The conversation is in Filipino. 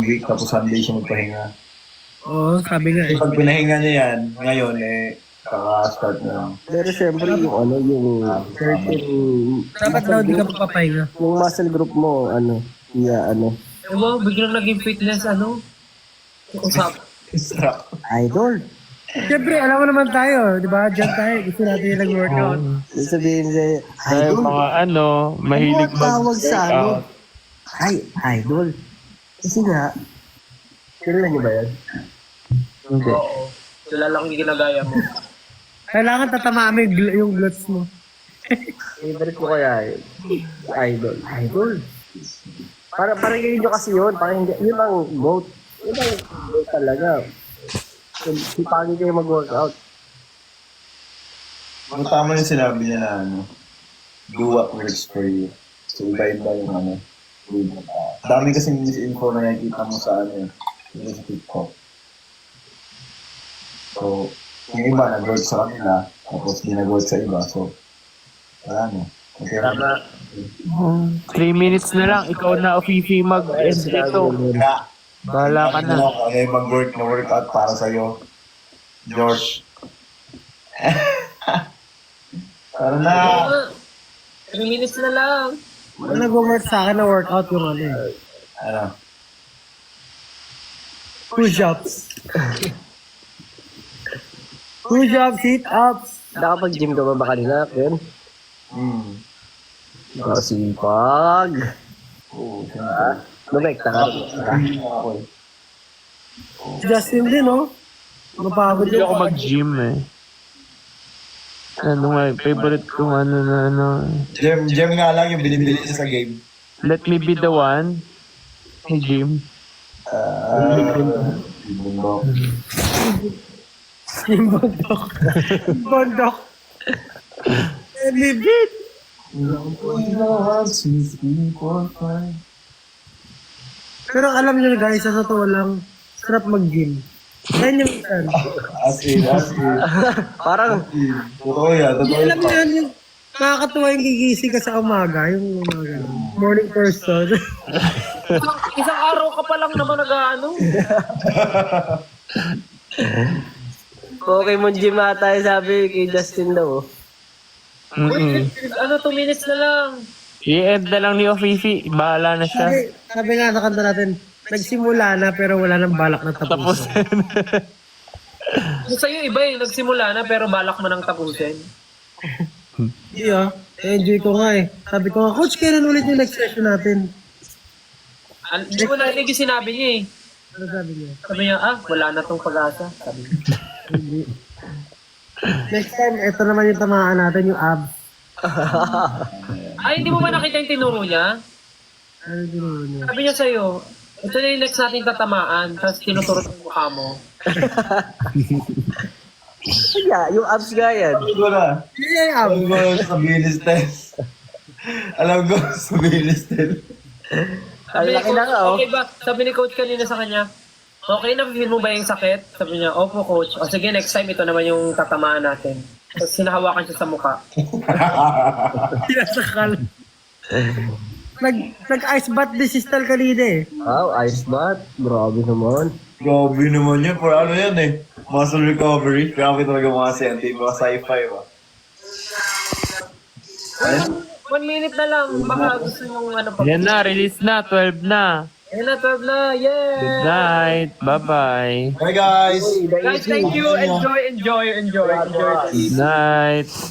week, tapos Sunday siya magpahinga. Oo, sabi nga eh. Pag pinahinga niya yan, ngayon kaka-start na lang. Pero syempre yung ano, yung certain Dapat daw di ka papapahinga. yung muscle group mo, Ewan, biglang naging fitness, usap. Strap. idol. Siyempre, alam mo naman tayo, di ba? Diyan tayo, gusto natin yung nag-workout. Ibig sabihin sa'yo, Ay, idol. mga mahilig Ano ang tawag sa mag-workout. Ay, idol. Kasi nga, kilala niyo ba yan? Hindi. Oo. Kilala kong ginagaya mo. Kailangan tatamaan mo yung glutes mo. Favorite ko kaya yun. Idol. Idol. Parang yun nyo kasi yun. Parang yun ang goat. Yun ang goat talaga. Sipagin kayo mag-workout. Tama yung sinabi niya na do what works for you. So iba-iba yung dami kasing misinfo na nakikita mo sa yung sa TikTok. So, yung iba nag-work sa kanila, tapos di nag-work sa iba. So, wala no. Okay, Tama. 3 minutes na lang, ikaw na Fifi mag-end ito. Kaya, Bahala ka na. ano yung mag-work na workout para sa'yo, George. Tara na! 3 minutes na lang. Ano nag-work sa akin na workout yung Ano? push-ups. Push-ups, sit-ups. Nakapag-gym ka ba kanina, Ken? Nakasipag. Oo, siyempre. Lumekta ka. Okay. Justin din, no? Mapagod Hindi yun. ako mag-gym eh. Favorite kong Gem nga lang yung binibili niya sa game. Let me be the one. Hey, Jim. Bundok. Yung bundok. Bundok. Libit. 1, 2, 3, 4, 5. Pero alam niyo guys, sa totoo lang, sarap mag-gym. Yan yung minsan. As in. Parang, Totoo yan, totoo Alam mo yan. yan, yung nakakatuwa yung gigising ka sa umaga, yung umaga. Morning person. isang araw ka pa lang naman Pokemon gym ata yung sabi kay Justin daw. Mm-mm. 2 minutes na lang. I-end na lang ni Fifi. Bahala na siya. Sabi nga sa kanta natin, nagsimula na pero wala nang balak na Tapos. tapusin. Sa'yo iba nagsimula na pero balak mo nang tapusin. Iya, enjoy ko nga eh. Sabi ko nga, Coach, kailan ulit yung next session natin? Hindi ko narinig yung sinabi niya eh. Ano sabi niya? Sabi niya, wala na tong pag-asa. Sabi niya. Next time, ito naman yung tamaan natin, yung abs. Ay, hindi mo ba nakita yung tinuro niya? Ano tinuro niya? Sabi niya sa'yo, ito na yung next natin tatamaan, tapos tinuturo ng mukha mo. Kaya, yung abs nga yan. Alam ko na. Yeah, Alam ko na sa bilis test. Alam ko sa bilis test. Ang laki na ka, oh. Okay ba? Sabi ni coach kanina sa kanya, okay na, feel mo ba yung sakit? Sabi niya, opo coach. O sige, next time ito naman yung tatamaan natin. Tapos sinahawakan siya sa mukha. Sinasakal. Nag-ice bath din si Stal kanina eh. Wow, ice bath. Grabe naman. Grabe naman yun. For ano yan eh. Muscle recovery. Grabe talaga mga scientific, mga sci-fi ba. 1 minute na lang. Baka gusto yung ano pa. Yan na, release na. 12 na. Ayan na, 12 na. Yay! Good night. Bye-bye. Bye guys! Guys, thank you. Enjoy. Good night.